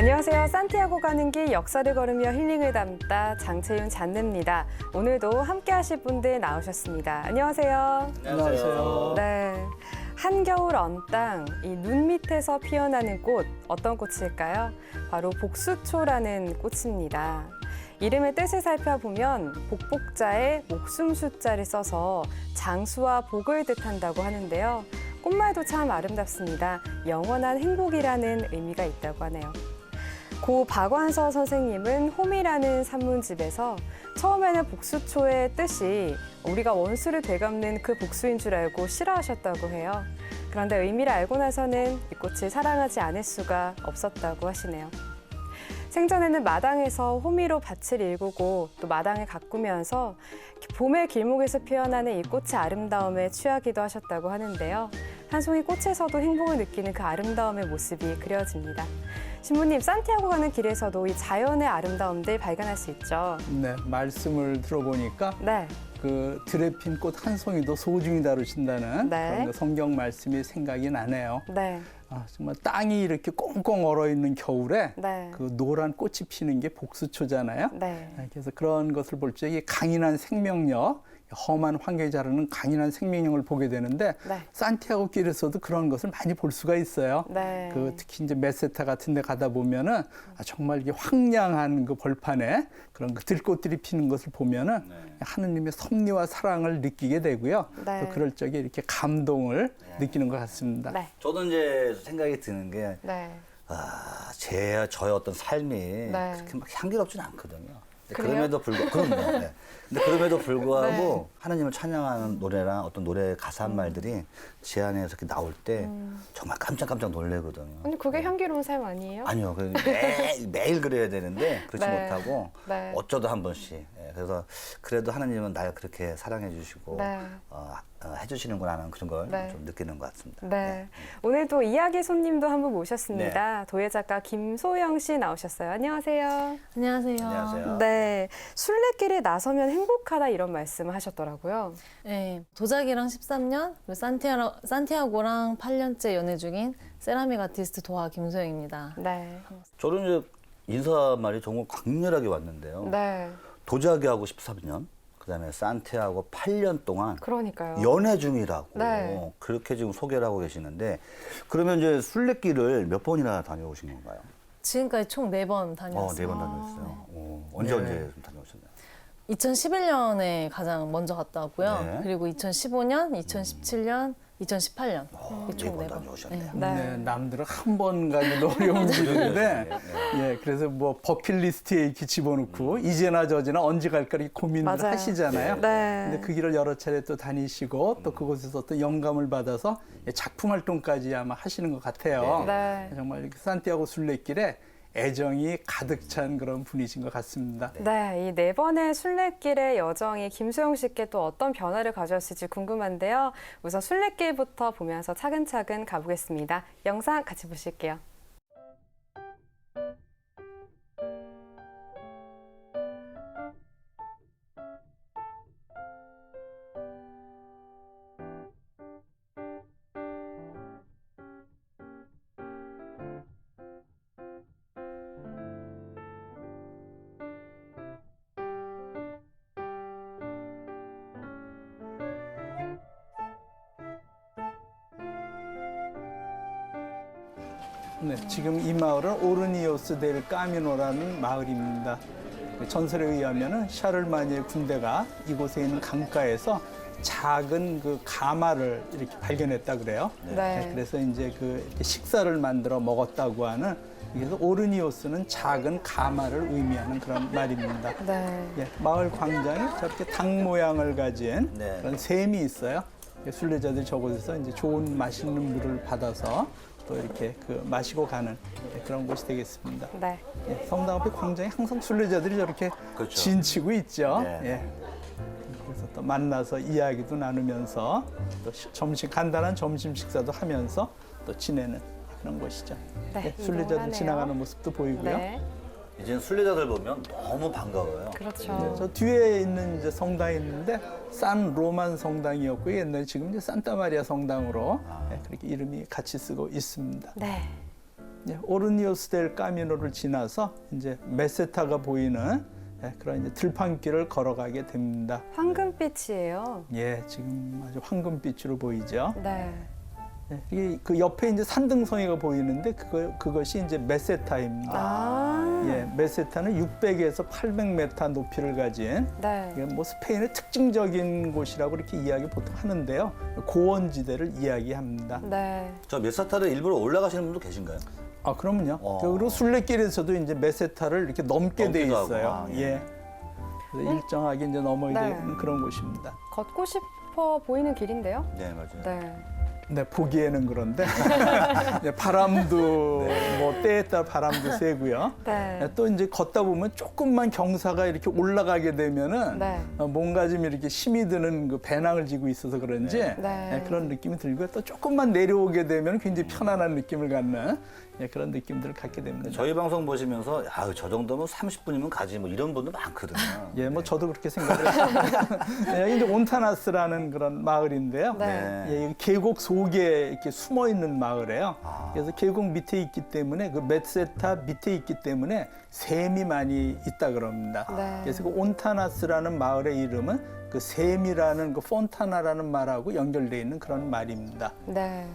안녕하세요. 산티아고 가는 길 역사를 걸으며 힐링을 담다 장채윤 잔느입니다. 오늘도 함께 하실 분들 나오셨습니다. 안녕하세요. 안녕하세요. 네. 한겨울 언 땅, 이 눈 밑에서 피어나는 꽃, 어떤 꽃일까요? 바로 복수초라는 꽃입니다. 이름의 뜻을 살펴보면 복복자에 목숨 숫자를 써서 장수와 복을 뜻한다고 하는데요. 꽃말도 참 아름답습니다. 영원한 행복이라는 의미가 있다고 하네요. 고 박완서 선생님은 홈이라는 산문집에서 처음에는 복수초의 뜻이 우리가 원수를 되갚는 그 복수인 줄 알고 싫어하셨다고 해요. 그런데 의미를 알고 나서는 이 꽃을 사랑하지 않을 수가 없었다고 하시네요. 생전에는 마당에서 호미로 밭을 일구고 또 마당을 가꾸면서 봄의 길목에서 피어나는 이 꽃의 아름다움에 취하기도 하셨다고 하는데요. 한 송이 꽃에서도 행복을 느끼는 그 아름다움의 모습이 그려집니다. 신부님, 산티아고 가는 길에서도 이 자연의 아름다움들 발견할 수 있죠. 네, 말씀을 들어보니까 네. 그 들에 핀 꽃 한 송이도 소중히 다루신다는 네. 그런 그 성경 말씀이 생각이 나네요. 네. 아, 정말 땅이 이렇게 꽁꽁 얼어 있는 겨울에 네. 그 노란 꽃이 피는 게 복수초잖아요. 네. 그래서 그런 것을 볼 적에 강인한 생명력, 험한 환경에 자라는 강인한 생명력을 보게 되는데 네. 산티아고 길에서도 그런 것을 많이 볼 수가 있어요. 네. 그 특히 이제 메세타 같은 데 가다 보면은 정말 이게 황량한 그 벌판에 그런 그 들꽃들이 피는 것을 보면은 하느님의 섭리와 사랑을 느끼게 되고요. 네. 또 그럴 적에 이렇게 감동을 느끼는 것 같습니다. 네. 저도 이제 생각이 드는 게, 네. 저의 어떤 삶이 네. 그렇게 막 향기롭지는 않거든요. 그래요? 그럼에도 불구하고, 그럼요. 네. 근데 그럼에도 불구하고 네. 하나님을 찬양하는 노래나 어떤 노래 가사 한 말들이 제 안에서 이렇게 나올 때 정말 깜짝깜짝 놀래거든요. 아니, 그게 향기로운 삶 아니에요? 아니요. 매일 그래야 되는데 그렇지 네. 못하고 네. 어쩌다 한 번씩. 그래서 그래도 하나님은 날 그렇게 사랑해 주시고 네. 해주시는구나 하는 그런 걸 네. 좀 느끼는 것 같습니다. 네. 오늘도 이야기 손님도 한 분 모셨습니다. 도예 작가 김소영 씨 나오셨어요. 안녕하세요. 안녕하세요. 안녕하세요. 네. 순례길에 나서면 행복하다 이런 말씀을 하셨더라고요. 네, 도자기랑 13년, 그리고 산티아고랑 8년째 연애 중인 세라믹 아티스트 도화 김소영입니다. 네. 저는 이제 인사말이 정말 강렬하게 왔는데요. 네. 도자기하고 13년, 그다음에 산티아고 8년 동안 그러니까요. 연애 중이라고 네. 그렇게 지금 소개를 하고 계시는데, 그러면 이제 순례길을 몇 번이나 다녀오신 건가요? 지금까지 총 4번 다녔어요. 4번 다녔어요. 언제 좀 다녀오셨나요? 2011년에 가장 먼저 갔다 왔고요. 네. 그리고 2015년, 2017년, 2018년. 총 4번 4번. 다녀오셨네요. 네. 네, 남들은 한 번 가기도 어려운 길인데, 예, 그래서 뭐 버킷리스트에 이렇게 집어넣고 이제나 저제나 언제 갈까 이렇게 고민을 맞아요. 하시잖아요. 네. 근데 그 길을 여러 차례 또 다니시고 또 그곳에서 또 영감을 받아서 작품 활동까지 아마 하시는 것 같아요. 네. 정말 이렇게 산티아고 순례길에 애정이 가득 찬 그런 분이신 것 같습니다. 네, 이 4번의 순례길의 여정이 김소영 씨께 또 어떤 변화를 가져왔을지 궁금한데요. 우선 순례길부터 보면서 차근차근 가보겠습니다. 영상 같이 보실게요. 네, 지금 이 마을은 오르니오스 델 까미노라는 마을입니다. 전설에 의하면은 샤를마니의 군대가 이곳에 있는 강가에서 작은 그 가마를 이렇게 발견했다 그래요. 네. 그래서 이제 그 이렇게 식사를 만들어 먹었다고 하는, 그래서 오르니오스는 작은 가마를 의미하는 그런 말입니다. 네. 예, 마을 광장에 저렇게 닭 모양을 가진 네. 그런 샘이 있어요. 순례자들이 저곳에서 이제 좋은 맛있는 물을 받아서 또 이렇게 그 마시고 가는 그런 곳이 되겠습니다. 네. 예, 성당 앞에 광장에 항상 순례자들이 저렇게 그렇죠. 진치고 있죠. 네. 예. 그래서 또 만나서 이야기도 나누면서 또 간단한 점심 식사도 하면서 또 지내는 그런 곳이죠. 네, 예, 순례자들 이동하네요. 지나가는 모습도 보이고요. 네. 이제는 순례자들 보면 너무 반가워요. 그렇죠. 저 뒤에 있는 이제 성당이 있는데 산 로만 성당이었고 옛날에 지금 이제 산타 마리아 성당으로 그렇게 이름이 같이 쓰고 있습니다. 네. 오르니오스 델 까미노를 지나서 이제 메세타가 보이는 그런 이제 들판길을 걸어가게 됩니다. 황금빛이에요. 예, 지금 아주 황금빛으로 보이죠. 네. 이게 그 옆에 이제 산등성이가 보이는데 그것이 이제 메세타입니다. 아. 예, 메세타는 600에서 800m 높이를 가진 네. 이게 뭐 스페인의 특징적인 곳이라고 이렇게 이야기 보통 하는데요. 고원지대를 이야기합니다. 네. 저 메세타를 일부러 올라가시는 분도 계신가요? 아, 그러면요. 그리고 순례길에서도 이제 메세타를 이렇게 넘게 돼 넘기도 하고. 있어요. 아, 예. 예. 그래서 일정하게 이제 넘어야 네. 되는 그런 곳입니다. 걷고 싶어 보이는 길인데요. 네, 맞아요. 네. 네, 보기에는 그런데 네, 바람도 뭐 때에 따라 바람도 세고요. 네. 또 이제 걷다 보면 조금만 경사가 이렇게 올라가게 되면은 네. 뭔가 좀 이렇게 힘이 드는 그 배낭을 지고 있어서 그런지 네. 그런 느낌이 들고요. 또 조금만 내려오게 되면 굉장히 편안한 느낌을 갖는 그런 느낌들을 갖게 됩니다. 저희 방송 보시면서 저 정도면 30분이면 가지 뭐 이런 분도 많거든요. 예, 뭐 저도 그렇게 생각을 했습니다. 여기 이제 온타나스라는 그런 마을인데요. 네. 예, 이 계곡 속에 이렇게 숨어 있는 마을이에요. 그래서 계곡 밑에 있기 때문에 그 메세타 밑에 있기 때문에 샘이 많이 있다 그럽니다. 네. 그래서 그 온타나스라는 마을의 이름은 그 샘이라는 그 폰타나라는 말하고 연결되어 있는 그런 말입니다. 네.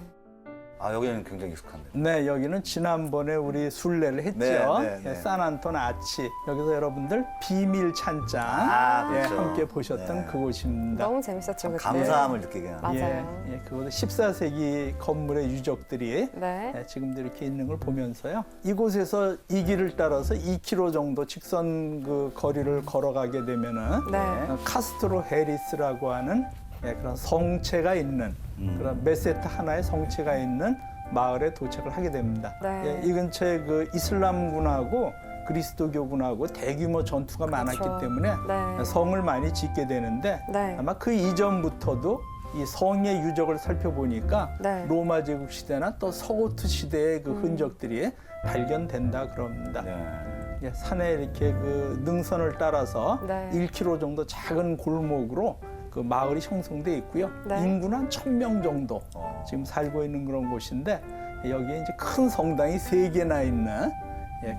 여기는 굉장히 익숙한데. 네, 여기는 지난번에 우리 순례를 했죠. 네, 네. 산안톤 아치. 여기서 여러분들 비밀 찬장 그렇죠. 함께 보셨던 네. 그곳입니다. 너무 재밌었죠. 그때. 감사함을 느끼게 하는. 맞아요. 그곳은 14세기 건물의 유적들이 네. 지금도 이렇게 있는 걸 보면서요. 이곳에서 이 길을 따라서 2km 정도 직선 그 거리를 걸어가게 되면은 네. 카스트로 헤리스라고 하는 그런 성체가 있는 그런 메세타 하나의 성체가 있는 마을에 도착을 하게 됩니다. 네. 이 근처에 그 이슬람군하고 그리스도교군하고 대규모 전투가 많았기 그렇죠. 때문에 네. 성을 많이 짓게 되는데 네. 아마 그 이전부터도 이 성의 유적을 살펴보니까 네. 로마 제국 시대나 또 서고트 시대의 그 흔적들이 발견된다 그럽니다. 네. 산에 이렇게 그 능선을 따라서 네. 1km 정도 작은 골목으로 그 마을이 형성돼 있고요. 네. 인구는 한 1000명 정도 지금 살고 있는 그런 곳인데 여기에 이제 큰 성당이 3개나 있는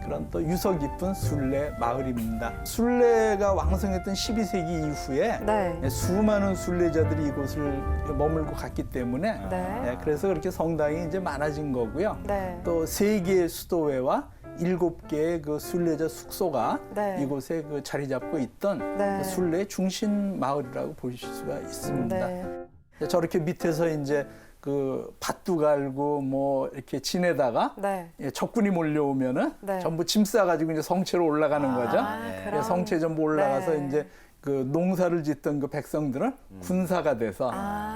그런 또 유서 깊은 순례 마을입니다. 순례가 왕성했던 12세기 이후에 네. 수많은 순례자들이 이곳을 머물고 갔기 때문에 네. 그래서 그렇게 성당이 이제 많아진 거고요. 네. 또 3개의 수도회와 7개의 그 순례자 숙소가 네. 이곳에 그 자리 잡고 있던 네. 그 순례의 중심 마을이라고 보실 수가 있습니다. 네. 저렇게 밑에서 이제 그 밭도 갈고 뭐 이렇게 지내다가 네. 적군이 몰려오면은 네. 전부 짐 싸가지고 이제 성체로 올라가는 거죠. 네. 그럼. 성체 전부 올라가서 네. 이제 그 농사를 짓던 그 백성들은 군사가 돼서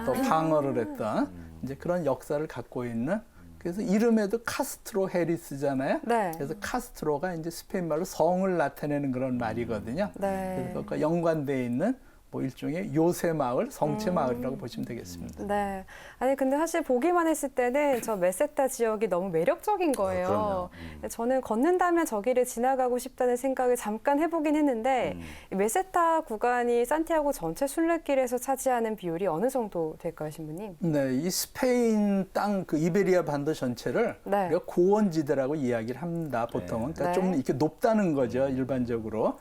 또 방어를 했던 이제 그런 역사를 갖고 있는 그래서 이름에도 카스트로 헤리스잖아요. 네. 그래서 카스트로가 이제 스페인 말로 성을 나타내는 그런 말이거든요. 네. 그래서 그것과 연관되어 있는 뭐 일종의 요새 마을, 성체 마을이라고 보시면 되겠습니다. 네. 아니 근데 사실 보기만 했을 때는 저 메세타 지역이 너무 매력적인 거예요. 그럼요. 저는 걷는다면 저기를 지나가고 싶다는 생각을 잠깐 해보긴 했는데 이 메세타 구간이 산티아고 전체 순례길에서 차지하는 비율이 어느 정도 될까요, 신부님? 네, 이 스페인 땅 그 이베리아 반도 전체를 네. 우리가 고원지대라고 이야기를 합니다. 보통은 그러니까 네. 좀 이렇게 높다는 거죠, 일반적으로.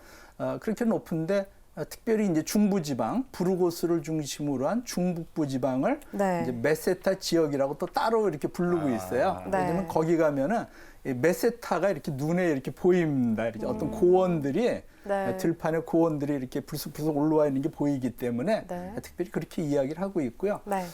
그렇게 높은데 특별히 이제 중부지방, 부르고스를 중심으로 한 중북부 지방을 네. 이제 메세타 지역이라고 또 따로 이렇게 부르고 있어요. 네. 왜냐면 거기 가면은 이 메세타가 이렇게 눈에 이렇게 보입니다. 이렇게 어떤 고원들이 네. 들판에 고원들이 이렇게 불쑥불쑥 올라와 있는 게 보이기 때문에 네. 특별히 그렇게 이야기를 하고 있고요. 네.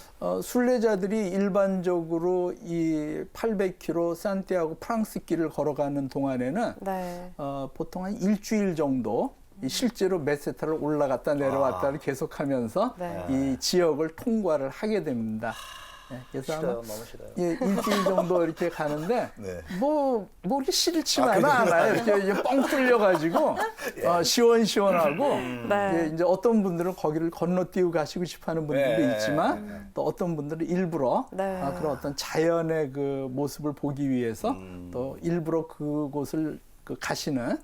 순례자들이 일반적으로 이 800km 산티아고 프랑스 길을 걸어가는 동안에는 네. 보통 한 일주일 정도 이 실제로 메세타를 올라갔다 내려왔다를 계속하면서 네. 이 지역을 통과를 하게 됩니다. 그래서 아마 싫어요, 너무 싫어요. 일주일 정도 이렇게 가는데 네. 뭐 이렇게 싫지만은 않아요. 이렇게 뻥 뚫려가지고 시원시원하고 네. 이제 어떤 분들은 거기를 건너뛰고 가시고 싶어하는 분들도 네. 있지만 또 어떤 분들은 일부러 네. 그런 어떤 자연의 그 모습을 보기 위해서 또 일부러 그곳을 가시는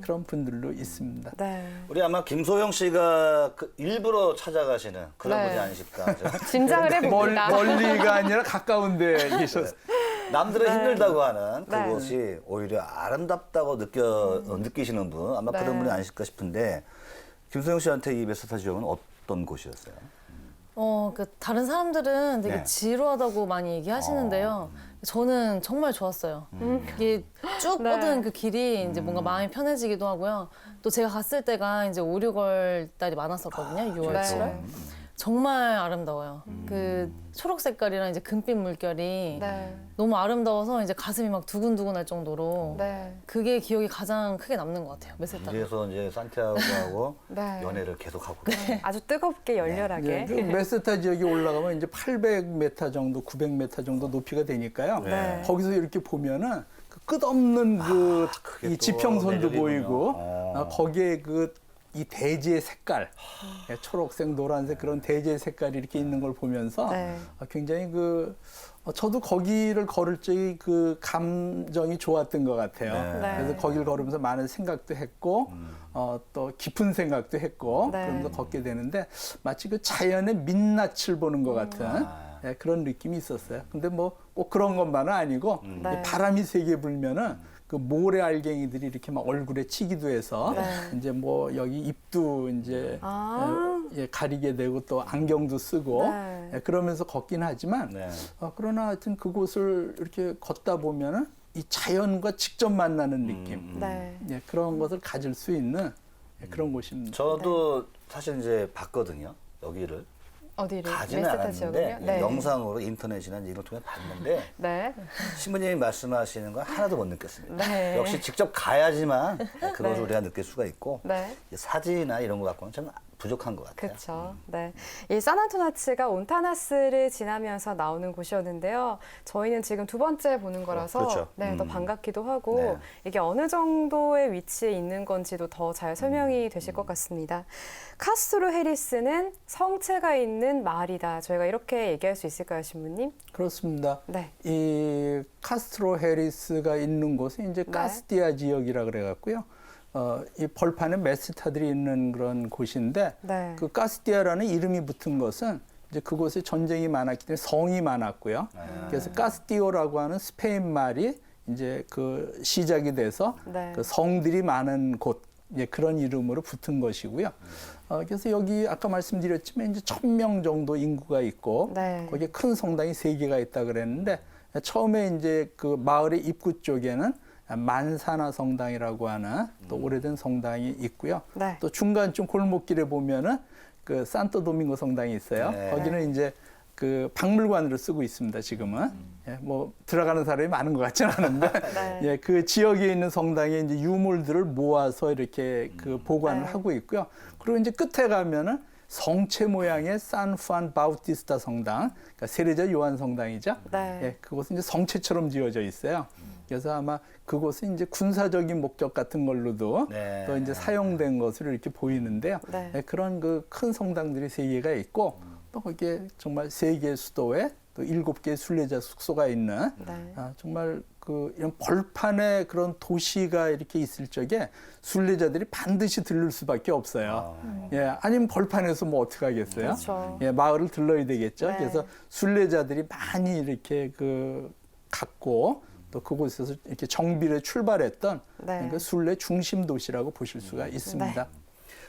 그런 분들도 있습니다. 네. 우리 아마 김소영 씨가 일부러 찾아가시는 그런 네. 분이 아니실까. 짐작을 해봅니다. 멀리가 아니라 가까운 데에 계셨. 남들은 네. 힘들다고 하는 네. 그곳이 오히려 아름답다고 느끼시는 분 아마 네. 그런 분이 아니실까 싶은데 김소영 씨한테 이 메스타 지역은 어떤 곳이었어요? 다른 사람들은 되게 네. 지루하다고 많이 얘기하시는데요. 저는 정말 좋았어요. 이게 쭉 네. 뻗은 그 길이 이제 뭔가 마음이 편해지기도 하고요. 또 제가 갔을 때가 이제 5, 6월 달이 많았었거든요. 6월, 네. 7월. 정말 아름다워요. 그 초록 색깔이랑 이제 금빛 물결이 네. 너무 아름다워서 이제 가슴이 막 두근두근할 정도로 네. 그게 기억이 가장 크게 남는 것 같아요. 메세타. 이래서 이제 산티아고하고 네. 연애를 계속하고 아주 뜨겁게 열렬하게. 예, 그 메스타 지역이 올라가면 이제 800m 정도, 900m 정도 높이가 되니까요. 네. 거기서 이렇게 보면은 그 끝없는 그게 이 또 지평선도 매력이군요. 보이고 어. 거기에 이 대지의 색깔, 예, 초록색, 노란색 그런 대지의 색깔이 이렇게 있는 걸 보면서 네. 굉장히 저도 거기를 걸을 적에 그 감정이 좋았던 것 같아요. 네. 그래서 거기를 걸으면서 많은 생각도 했고, 또 깊은 생각도 했고, 네. 그러면서 걷게 되는데 마치 그 자연의 민낯을 보는 것 같은 예, 그런 느낌이 있었어요. 근데 뭐 꼭 그런 것만은 아니고 네. 이 바람이 세게 불면은 그 모래 알갱이들이 이렇게 막 얼굴에 치기도 해서 네. 이제 뭐 여기 입도 이제 아. 가리게 되고 또 안경도 쓰고 네. 예, 그러면서 걷긴 하지만 네. 그러나 하여튼 그곳을 이렇게 걷다 보면은 이 자연과 직접 만나는 느낌 네. 예, 그런 것을 가질 수 있는 예, 그런 곳입니다. 저도 사실 이제 봤거든요. 여기를 어디를? 가지는 메스타 않았는데 지역을요? 네. 영상으로 인터넷이나 이런 통해 봤는데 네. 신부님이 말씀하시는 건 하나도 못 느꼈습니다. 네. 역시 직접 가야지만 그것을 네. 우리가 느낄 수가 있고 네. 사진이나 이런 거 갖고는 좀 부족한 것 같아요. 그렇죠. 네. 이 산안토나츠가 온타나스를 지나면서 나오는 곳이었는데요. 저희는 지금 두 번째 보는 거라서 그렇죠. 네, 더 반갑기도 하고 네. 이게 어느 정도의 위치에 있는 건지도 더 잘 설명이 되실 것 같습니다. 카스트로 헤리스는 성체가 있는 마을이다. 저희가 이렇게 얘기할 수 있을까요, 신부님? 그렇습니다. 네. 이 카스트로 헤리스가 있는 곳은 이제 네. 가스티아 지역이라 그래갖고요. 이 벌판에 메스타들이 있는 그런 곳인데 네. 그 가스티아라는 이름이 붙은 것은 이제 그곳에 전쟁이 많았기 때문에 성이 많았고요. 그래서 가스티오라고 하는 스페인 말이 이제 그 시작이 돼서 네. 그 성들이 많은 곳 예, 그런 이름으로 붙은 것이고요. 그래서 여기 아까 말씀드렸지만 이제 1,000명 정도 인구가 있고 네. 거기에 큰 성당이 3개가 있다 그랬는데 처음에 이제 그 마을의 입구 쪽에는 만사나 성당이라고 하는 또 오래된 성당이 있고요. 네. 또 중간쯤 골목길에 보면은 그 산토 도밍고 성당이 있어요. 네. 거기는 이제 그 박물관으로 쓰고 있습니다. 지금은 예, 뭐 들어가는 사람이 많은 것 같지는 않은데 네. 예, 그 지역에 있는 성당에 이제 유물들을 모아서 이렇게 그 보관을 네. 하고 있고요. 그리고 이제 끝에 가면은 성체 모양의 산후안 바우티스타 성당, 그러니까 세례자 요한 성당이죠. 네. 예, 그곳은 이제 성체처럼 지어져 있어요. 그래서 아마 그곳은 이제 군사적인 목적 같은 걸로도 네. 또 이제 사용된 것으로 이렇게 보이는데요. 네. 예, 그런 그 큰 성당들이 3개가 있고 또 거기에 정말 3개의 수도에 또 7개의 순례자 숙소가 있는 네. 정말 그 이런 벌판에 그런 도시가 이렇게 있을 적에 순례자들이 반드시 들를 수밖에 없어요. 예, 아니면 벌판에서 뭐 어떻게 하겠어요? 그렇죠. 예, 마을을 들러야 되겠죠. 네. 그래서 순례자들이 많이 이렇게 그 갔고 또 그곳에서 이렇게 정비를 출발했던 네. 그 순례 중심 도시라고 보실 수가 있습니다. 네.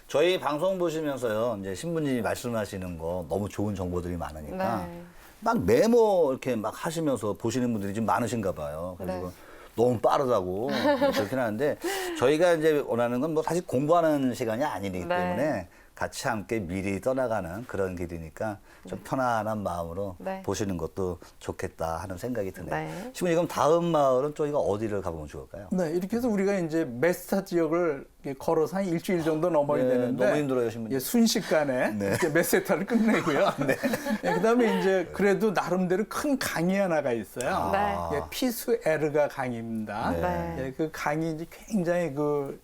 저희 방송 보시면서요, 이제 신부님이 말씀하시는 거 너무 좋은 정보들이 많으니까 네. 막 메모 이렇게 막 하시면서 보시는 분들이 좀 많으신가 봐요. 그리고 네. 너무 빠르다고 그렇긴 하는데 저희가 이제 원하는 건 뭐 사실 공부하는 시간이 아니기 네. 때문에 같이 함께 미리 떠나가는 그런 길이니까 좀 편안한 마음으로 네. 보시는 것도 좋겠다 하는 생각이 드네요. 네. 신부님 그럼 다음 마을은 저희가 어디를 가보면 좋을까요? 네, 이렇게 해서 우리가 이제 메스타 지역을 이렇게 걸어서 한 일주일 정도 넘어야 네, 되는데 너무 힘들어요, 신부님. 예, 순식간에 네. 이렇게 메세타를 끝내고요. 예, 그다음에 이제 그래도 나름대로 큰 강이 하나가 있어요. 네. 예, 피수 에르가 강입니다. 네. 네. 예, 그 강이 이제 굉장히 그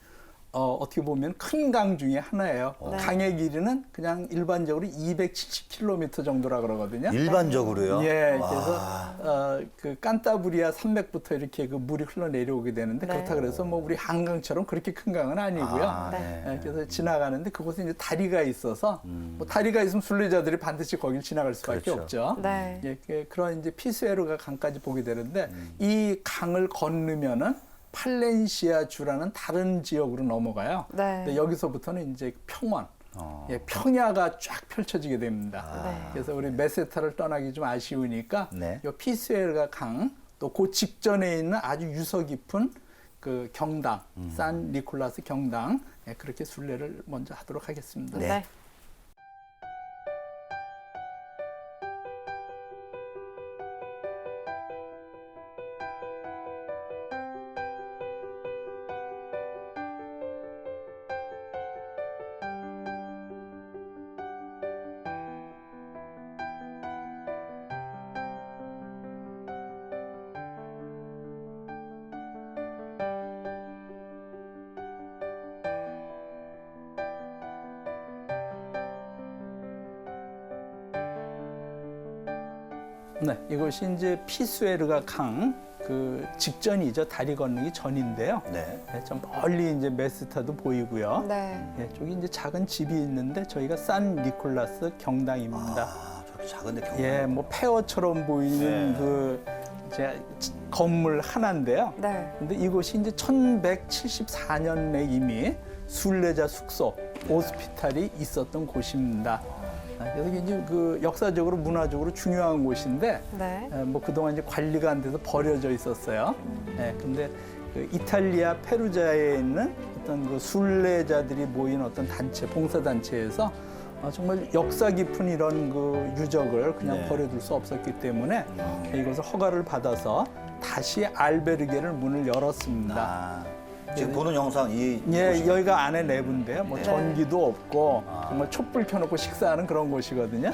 어떻게 보면 큰 강 중에 하나예요. 네. 강의 길이는 그냥 일반적으로 270km 정도라 그러거든요. 일반적으로요? 예, 와. 그래서 그 깐타브리아 산맥부터 이렇게 그 물이 흘러내려오게 되는데 네. 그렇다 그래서 뭐 우리 한강처럼 그렇게 큰 강은 아니고요. 아, 네. 예, 그래서 지나가는데 그곳에 이제 다리가 있어서 뭐 다리가 있으면 순례자들이 반드시 거길 지나갈 수밖에 그렇죠. 없죠. 네. 예, 그런 이제 피스에르가 강까지 보게 되는데 이 강을 건너면은 팔렌시아 주라는 다른 지역으로 넘어가요. 네. 근데 여기서부터는 이제 평원, 어. 예, 평야가 쫙 펼쳐지게 됩니다. 네. 그래서 우리 메세타를 떠나기 좀 아쉬우니까 네. 이 피스에르가 강, 또 그 직전에 있는 아주 유서 깊은 그 경당, 산 니콜라스 경당, 예, 그렇게 순례를 먼저 하도록 하겠습니다. 네. 네. 네, 이것이 이제 피스에르가 강 그 직전이죠. 다리 건너기 전인데요. 네. 예, 좀 멀리 이제 메스타도 보이고요. 네. 예, 저기 이제 작은 집이 있는데 저희가 산 니콜라스 경당입니다. 아, 저렇게 작은데 경당. 예, 뭐 폐허처럼 보이는 네. 그 이제 건물 하나인데요. 네. 근데 이곳이 이제 1174년에 이미 순례자 숙소 오스피탈이 있었던 곳입니다. 그래서 이제 그 역사적으로 문화적으로 중요한 곳인데 네. 뭐 그동안 이제 관리가 안 돼서 버려져 있었어요. 예, 근데 그 이탈리아 페루자에 있는 어떤 그 순례자들이 모인 어떤 단체, 봉사단체에서 정말 역사 깊은 이런 그 유적을 그냥 네. 버려둘 수 없었기 때문에 이것을 허가를 받아서 다시 알베르게를 문을 열었습니다. 아, 지금 보는 영상 이 예, 곳이- 여기가 안에 내부인데요. 뭐 네. 전기도 없고 정말 촛불 켜놓고 식사하는 그런 곳이거든요.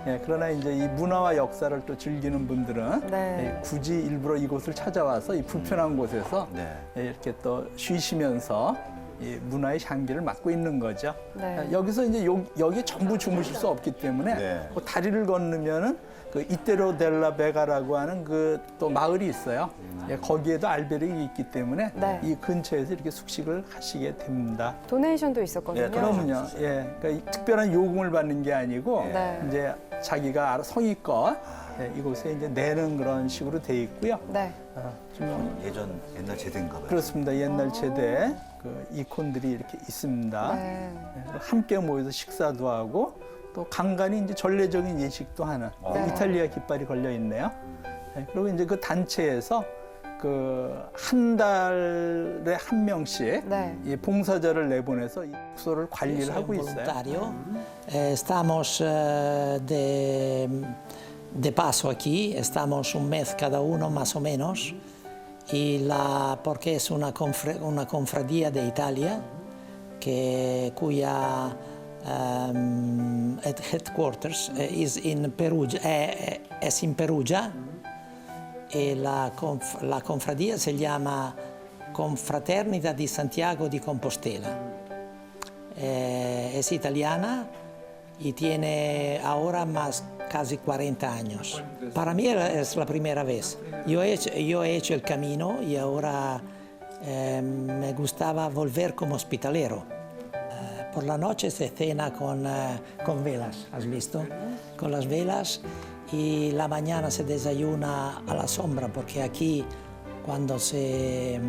예, 그러나 이제 이 문화와 역사를 또 즐기는 분들은 네. 예, 굳이 일부러 이곳을 찾아와서 이 불편한 곳에서 네. 예, 이렇게 또 쉬시면서 이 문화의 향기를 맡고 있는 거죠. 네. 여기서 이제 여기 전부 주무실 수 없기 때문에 네. 그 다리를 건너면은 그 이테로 델라 베가라고 하는 그 또 마을이 있어요. 예, 거기에도 알베르기 있기 때문에 네. 이 근처에서 이렇게 숙식을 하시게 됩니다. 도네이션도 있었거든요. 네, 그러면요, 예, 그러니까 이 특별한 요금을 받는 게 아니고 네. 이제 자기가 알아 성의껏 예, 이곳에 이제 내는 그런 식으로 돼 있고요. 네. 좀 옛날 제대인가 봐요. 그렇습니다. 옛날 제대 그 이콘들이 이렇게 있습니다. 네. 예, 함께 모여서 식사도 하고 또 간간히 이제 전례적인 예식도 하는 네. 이탈리아 깃발이 걸려 있네요. 예, 그리고 이제 그 단체에서 그 한 달에 한 명씩 네. 이 봉사자를 내보내서 이 숙소를 관리를 Soy 하고 un 있어요. voluntario. Estamos de paso aquí, estamos un mes cada uno más o menos, porque es una cofradía de Italia cuya headquarters es en Perugia y la cofradía se llama Confraternita di Santiago di Compostela. Es italiana y tiene ahora casi 40 años. Para mí es la primera vez. Yo he hecho el camino y ahora me gustaba volver como hospitalero. Por la noche se cena con velas, ¿has visto? Con las velas, y la mañana se desayuna a la sombra, porque aquí cuando se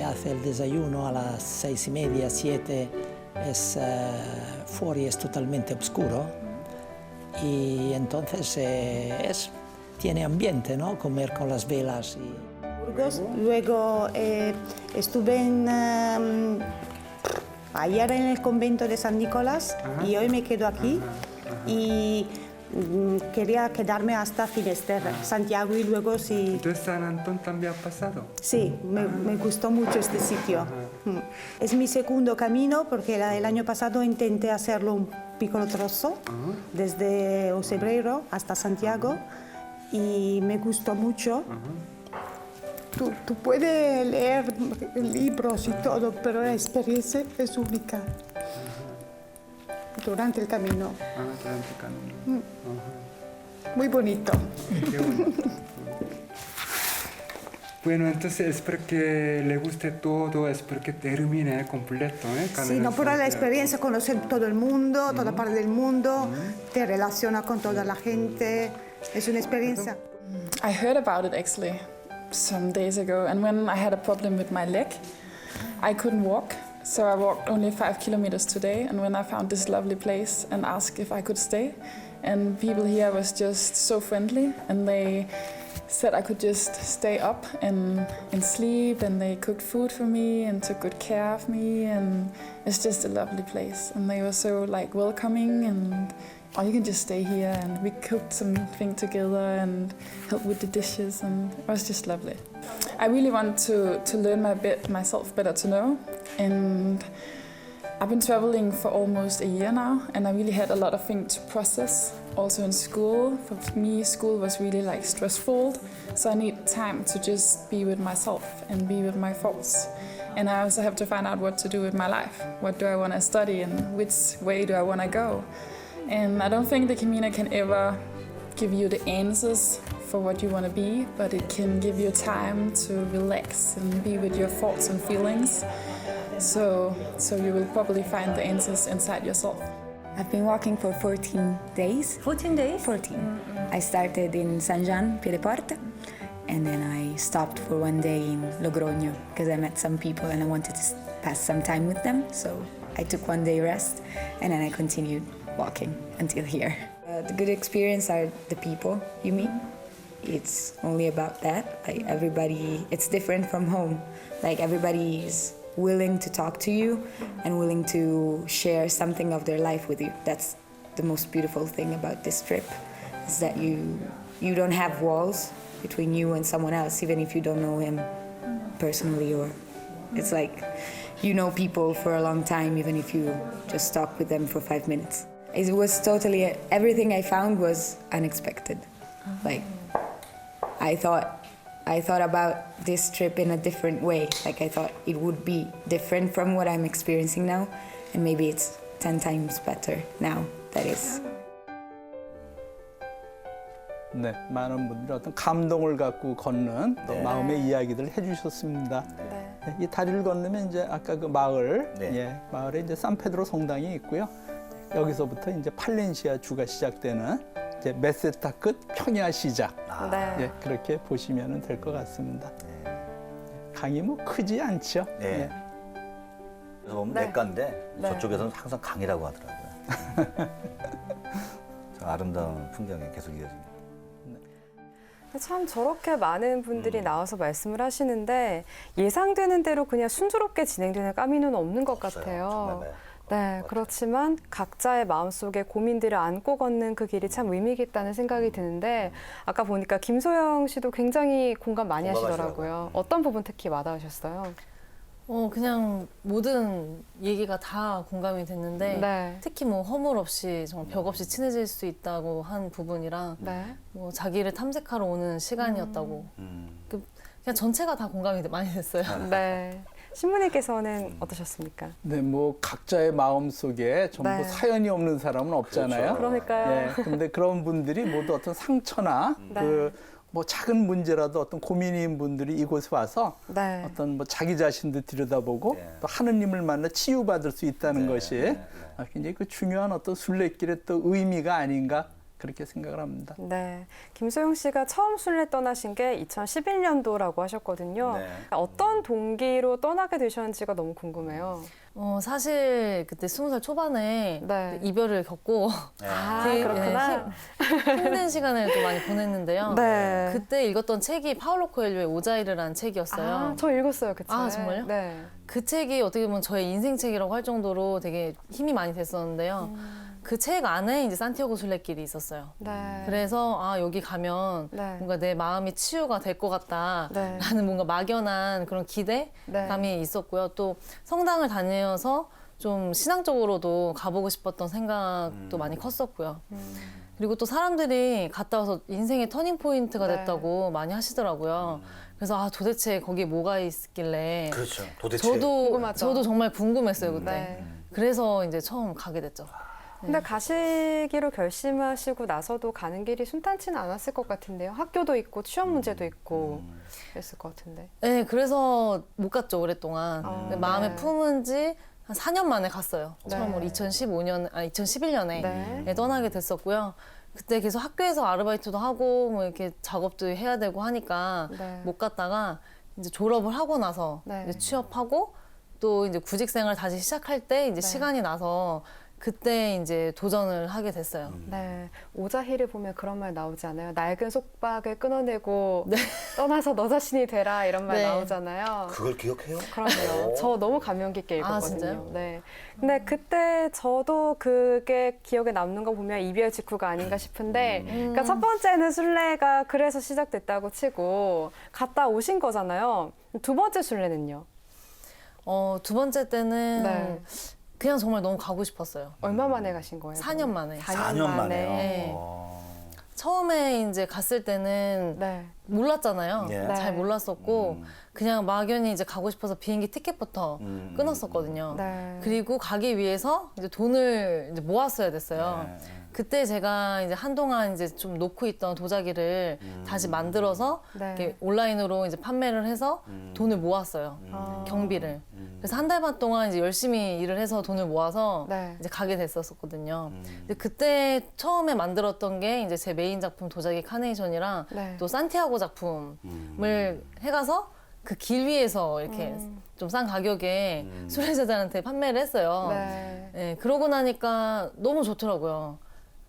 hace el desayuno a las 6:30, 7, fuera es totalmente oscuro, y entonces tiene ambiente, ¿no? Comer con las velas. Burgos. Luego estuve ayer en el convento de San Nicolás y hoy me quedo aquí y quería quedarme hasta Finisterre, Santiago, y luego sí. ¿Tú San Antón también has pasado? Sí, me gustó mucho este sitio. Es mi segundo camino porque el año pasado intenté hacerlo un piccolo trozo desde Osebreiro hasta Santiago y me gustó mucho. tú puedes leer libros y todo, pero la experiencia es única durante el camino. Ah, durante el camino. Muy bonito. Qué bonito. Bueno, entonces espero que le guste todo, espero que termine completo. Sí, no, pero la experiencia, conocer todo el mundo, toda parte del mundo, te relaciona con toda la gente, es una experiencia. I heard about it actually some days ago, and when I had a problem with my leg, I couldn't walk, so I walked only 5 kilometers today. And when I found this lovely place and asked if I could stay, and people here was just so friendly, and they said I could just stay up and sleep, and they cooked food for me and took good care of me, and it's just a lovely place. And they were so like welcoming, and oh, you can just stay here, and we cooked something together and helped with the dishes, and it was just lovely. I really want to learn myself better to know, and I've been traveling for almost a year now, and I really had a lot of things to process. Also in school, for me, school was really like stressful, so I need time to just be with myself and be with my thoughts. And I also have to find out what to do with my life. What do I want to study, and which way do I want to go? And I don't think the Camino can ever give you the answers for what you want to be, but it can give you time to relax and be with your thoughts and feelings. So you will probably find the answers inside yourself. I've been walking for 14 days. 14 days? 14. I started in San Gian, Piedeporte, and then I stopped for 1 day in Logroño because I met some people and I wanted to pass some time with them. So I took 1 day rest and then I continued walking until here. The good experience are the people you meet. It's only about that. Like everybody, it's different from home. Like everybody is willing to talk to you and willing to share something of their life with you. That's the most beautiful thing about this trip, is that you don't have walls between you and someone else, even if you don't know him personally, or it's like you know people for a long time, even if you just talk with them for 5 minutes. It was totally, everything I found was unexpected. Like I thought about this trip in a different way. Like I thought it would be different from what I'm experiencing now, and maybe it's 10 times better now. That is. 네, 많은 분들이 어떤 감동을 갖고 걷는 또 마음의 이야기들을 해주셨습니다. 네, 이 다리를 건너면 이제 아까 그 마을, 마을에 이제 산페드로 성당이 있고요. 여기서부터 이제 팔렌시아 주가 시작되는 이제 메세타 끝 평야 시작. 예, 그렇게 보시면 될 것 같습니다. 강이 뭐 크지 않죠. 네. 그래서 보면 냇가인데 저쪽에서는 항상 강이라고 하더라고요. 참 아름다운 풍경이 계속 이어집니다. 참 저렇게 많은 분들이 나와서 말씀을 하시는데 예상되는 대로 그냥 순조롭게 진행되는 까미노는 없는 것 같아요. 네, 그렇지만 각자의 마음속에 고민들을 안고 걷는 그 길이 참 의미 있다는 생각이 드는데 아까 보니까 김소영 씨도 굉장히 공감 많이 하시더라고요. 어떤 부분 특히 와닿으셨어요? 그냥 모든 얘기가 다 공감이 됐는데 특히 뭐 허물 없이 정말 벽 없이 친해질 수 있다고 한 부분이랑 뭐 자기를 탐색하러 오는 시간이었다고 그냥 전체가 다 공감이 많이 됐어요. 네. 신부님께서는 어떠셨습니까? 네, 뭐 각자의 마음 속에 전부 사연이 없는 사람은 없잖아요. 그러니까요. 예, 그런데 그런 분들이 모두 어떤 상처나 뭐 작은 문제라도 어떤 고민인 분들이 이곳에 와서 어떤 뭐 자기 자신도 들여다보고 또 하느님을 만나 치유받을 수 있다는 것이 굉장히 그 중요한 어떤 순례길의 또 의미가 아닌가 그렇게 생각을 합니다. 네, 김소영 씨가 처음 순례 떠나신 게 2011년도라고 하셨거든요. 어떤 동기로 떠나게 되셨는지가 너무 궁금해요. 사실 그때 20살 초반에 이별을 겪고 그렇구나. 힘든 시간을 좀 많이 보냈는데요. 그때 읽었던 책이 파울로 코엘료의 오자이르라는 책이었어요. 저 읽었어요, 그 책. 정말요? 네. 그 책이 어떻게 보면 저의 인생 책이라고 할 정도로 되게 힘이 많이 됐었는데요. 그 책 안에 이제 산티아고 순례길이 있었어요. 그래서 여기 가면 뭔가 내 마음이 치유가 될 것 같다라는 뭔가 막연한 그런 기대감이 있었고요. 또 성당을 다녀서 좀 신앙적으로도 가보고 싶었던 생각도 많이 컸었고요. 그리고 또 사람들이 갔다 와서 인생의 터닝 포인트가 됐다고 많이 하시더라고요. 그래서 아 도대체 거기에 뭐가 있길래 그렇죠. 도대체. 저도 정말 궁금했어요 그때. 네. 그래서 이제 처음 가게 됐죠. 근데 가시기로 결심하시고 나서도 가는 길이 순탄치는 않았을 것 같은데요. 학교도 있고 취업 문제도 있고 그랬을 것 같은데. 네, 그래서 못 갔죠 오랫동안. 아, 마음에 네. 품은 지 한 4년 만에 갔어요. 네. 처음으로 2011년에 네. 떠나게 됐었고요. 그때 계속 학교에서 아르바이트도 하고 뭐 이렇게 작업도 해야 되고 하니까 네. 못 갔다가 이제 졸업을 하고 나서 네. 이제 취업하고 또 이제 구직 생활 다시 시작할 때 이제 네. 시간이 나서 그때 이제 도전을 하게 됐어요. 네, 오자희를 보면 그런 말 나오지 않아요? 낡은 속박을 끊어내고 떠나서 너 자신이 되라 이런 말 네. 나오잖아요. 그걸 기억해요? 그럼요. 저 너무 감명 깊게 읽었거든요. 아, 진짜요? 네. 근데 그때 저도 그게 기억에 남는 거 보면 이별 직후가 아닌가 싶은데, 그러니까 첫 번째는 순례가 그래서 시작됐다고 치고 갔다 오신 거잖아요. 두 번째 순례는요? 두 번째 때는 네. 그냥 정말 너무 가고 싶었어요. 얼마 만에 가신 거예요? 4년 만에. 4년 만에요. 네. 어. 처음에 이제 갔을 때는 네. 몰랐잖아요. 예. 네. 잘 몰랐었고 그냥 막연히 이제 가고 싶어서 비행기 티켓부터 끊었었거든요. 네. 그리고 가기 위해서 이제 돈을 이제 모았어야 됐어요. 네. 그때 제가 이제 한동안 이제 좀 놓고 있던 도자기를 다시 만들어서 네. 이렇게 온라인으로 이제 판매를 해서 돈을 모았어요. 아. 경비를. 그래서 한 달 반 동안 이제 열심히 일을 해서 돈을 모아서 네. 이제 가게 됐었거든요. 근데 그때 처음에 만들었던 게 이제 제 메인 작품 도자기 카네이션이랑 네. 또 산티아고 작품을 해가서 그 길 위에서 이렇게 좀 싼 가격에 순례자들한테 판매를 했어요. 네. 네, 그러고 나니까 너무 좋더라고요.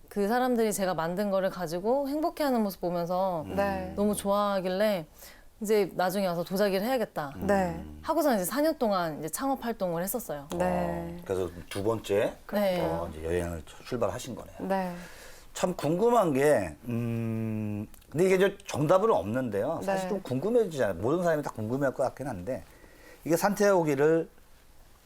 그 사람들이 제가 만든 거를 가지고 행복해하는 모습 보면서 네. 너무 좋아하길래 이제 나중에 와서 도자기를 해야겠다. 네. 하고서 이제 4년 동안 이제 창업 활동을 했었어요. 네. 그래서 두 번째 네. 이제 여행을 출발하신 거네요. 네. 참 궁금한 게, 근데 이게 저 정답은 없는데요. 사실 네. 좀 궁금해지잖아요. 모든 사람이 다 궁금해할 것 같긴 한데, 이게 산티아고 길을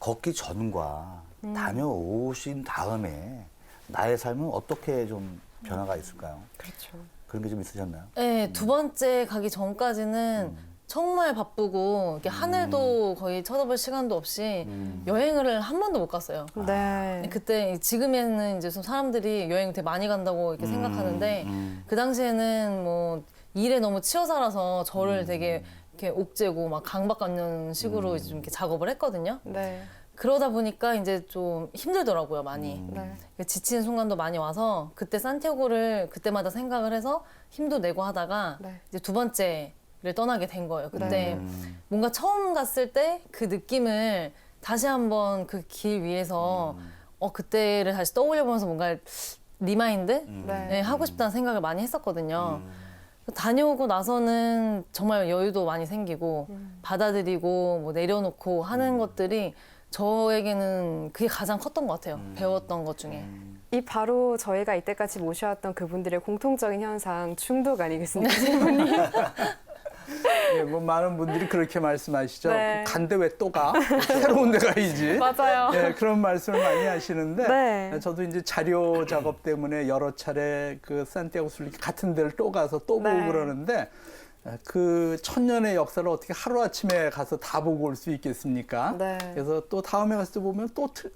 걷기 전과 다녀오신 다음에 나의 삶은 어떻게 좀 변화가 있을까요? 그렇죠. 그런 게 좀 있으셨나요? 네, 두 번째 가기 전까지는 정말 바쁘고 이렇게 하늘도 거의 쳐다볼 시간도 없이 여행을 한 번도 못 갔어요. 네. 그때 지금에는 이제 좀 사람들이 여행 되게 많이 간다고 이렇게 생각하는데 그 당시에는 뭐 일에 너무 치여 살아서 저를 되게 이렇게 옥죄고 막 강박받는 식으로 이제 좀 이렇게 작업을 했거든요. 네. 그러다 보니까 이제 좀 힘들더라고요, 많이. 네. 지치는 순간도 많이 와서 그때 산티아고를 그때마다 생각을 해서 힘도 내고 하다가 네. 이제 두 번째를 떠나게 된 거예요. 그때 뭔가 처음 갔을 때 그 느낌을 다시 한번 그 길 위에서 그때를 다시 떠올려보면서 뭔가 리마인드 네, 하고 싶다는 생각을 많이 했었거든요. 다녀오고 나서는 정말 여유도 많이 생기고 받아들이고 뭐 내려놓고 하는 것들이 저에게는 그게 가장 컸던 것 같아요. 배웠던 것 중에. 이 바로 저희가 이때까지 모셔왔던 그분들의 공통적인 현상 중독 아니겠습니까, 질문이? 예, 뭐 많은 분들이 그렇게 말씀하시죠. 네. 간데 왜 또 가? 새로운 데 가야지. 맞아요. 예, 그런 말씀을 많이 하시는데 네. 저도 이제 자료 작업 때문에 여러 차례 그 산티아고 순례길 같은 데를 또 가서 또 보고 네. 그러는데 그 천년의 역사를 어떻게 하루아침에 가서 다 보고 올 수 있겠습니까? 네. 그래서 또 다음에 갔을 때 보면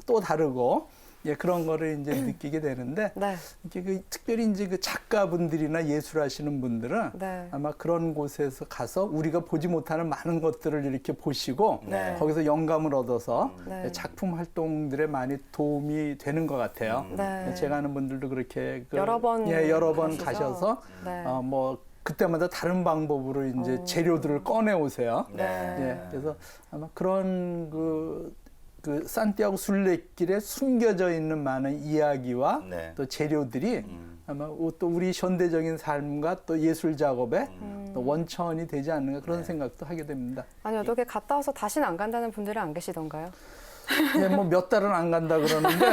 또 다르고 예, 그런 거를 이제 느끼게 되는데 네. 이게 특별히 이제 그 작가분들이나 예술하시는 분들은 네. 아마 그런 곳에서 가서 우리가 보지 못하는 많은 것들을 이렇게 보시고 네. 거기서 영감을 얻어서 네. 작품 활동들에 많이 도움이 되는 것 같아요. 네. 제가 아는 분들도 그렇게 여러 번 여러 번 가시죠? 가셔서 네. 뭐 그때마다 다른 방법으로 이제 재료들을 꺼내 오세요. 네. 예, 그래서 아마 그런 그 산티아고 순례길에 숨겨져 있는 많은 이야기와 네. 또 재료들이 아마 또 우리 현대적인 삶과 또 예술 작업의 또 원천이 되지 않는가 그런 생각도 하게 됩니다. 아니, 어떻게 갔다 와서 다시는 안 간다는 분들은 안 계시던가요? 예, 뭐 몇 달은 안 간다 그러는데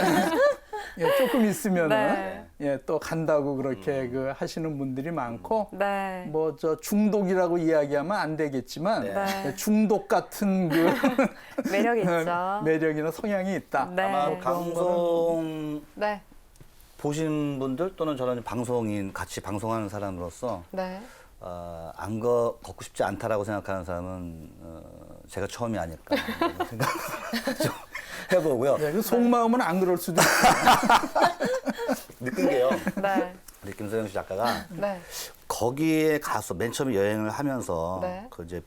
예, 조금 있으면은 네. 예, 또 간다고 그렇게 그 하시는 분들이 많고 네. 뭐 저 중독이라고 이야기하면 안 되겠지만 네. 예, 중독 같은 그 매력이 있죠. 매력이나 성향이 있다. 네. 아마 방송 네. 보신 분들 또는 저는 방송인 같이 방송하는 사람으로서 네. 안 걷고 싶지 않다라고 생각하는 사람은 제가 처음이 아닐까 생각 좀 해보고요. 네, 그 속마음은 안 그럴 수도 있고. 느낀 게요. 네. 우리 김소영 씨 작가가 네. 거기에 가서 맨 처음에 여행을 하면서 네. 그 이제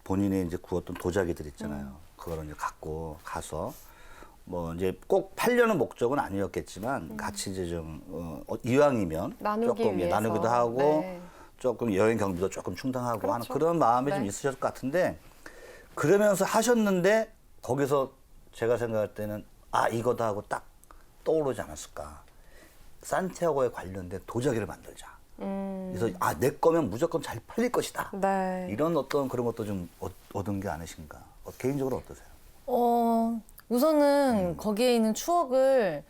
본인이 이제 구웠던 도자기들 있잖아요. 그거를 이제 갖고 가서 뭐 이제 꼭 팔려는 목적은 아니었겠지만 같이 이제 좀 이왕이면 나누기 조금 위해서. 나누기도 하고 네. 조금 여행 경비도 조금 충당하고 하는 그렇죠. 그런 마음이 네. 좀 있으셨을 것 같은데 그러면서 하셨는데 거기서 제가 생각할 때는 아 이거다 하고 딱 떠오르지 않았을까. 산티아고에 관련된 도자기를 만들자. 그래서 아 내 거면 무조건 잘 팔릴 것이다. 네. 이런 어떤 그런 것도 좀 얻은 게 아니신가. 개인적으로 어떠세요? 우선은 거기에 있는 추억을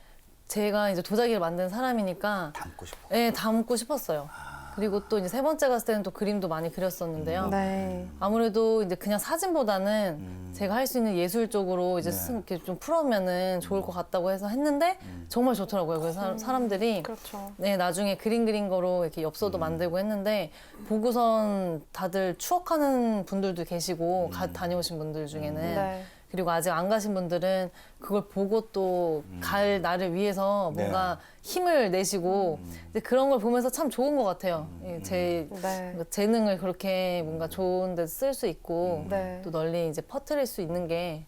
제가 이제 도자기를 만든 사람이니까 담고 싶어. 네, 담고 싶었어요. 그리고 또 이제 세 번째 갔을 때는 또 그림도 많이 그렸었는데요. 네. 아무래도 이제 그냥 사진보다는 제가 할 수 있는 예술 쪽으로 이제 이렇게 좀 풀어오면은 좋을 것 같다고 해서 했는데 정말 좋더라고요. 그래서 사람들이 그렇죠. 네, 나중에 그림 그린 거로 이렇게 엽서도 만들고 했는데 보고선 다들 추억하는 분들도 계시고 다녀오신 분들 중에는 네. 그리고 아직 안 가신 분들은 그걸 보고 또 갈 날을 위해서 뭔가 힘을 내시고 이제 그런 걸 보면서 참 좋은 것 같아요. 제 네. 뭔가 재능을 그렇게 뭔가 좋은 데 쓸 수 있고 네. 또 널리 이제 퍼뜨릴 수 있는 게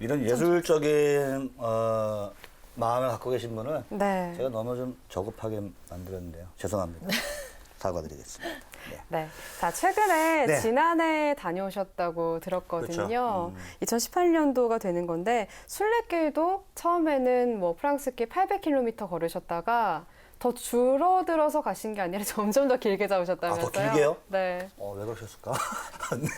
이런 예술적인 마음을 갖고 계신 분을 네. 제가 너무 좀 저급하게 만들었는데요. 죄송합니다. 사과드리겠습니다. 네. 네. 자, 최근에 네. 지난해 다녀오셨다고 들었거든요. 그렇죠. 2018년도가 되는 건데 순례길도 처음에는 뭐 프랑스길 800km 걸으셨다가 더 줄어들어서 가신 게 아니라 점점 더 길게 잡으셨다면서요? 아, 더 길게요? 네. 왜 그러셨을까? 네.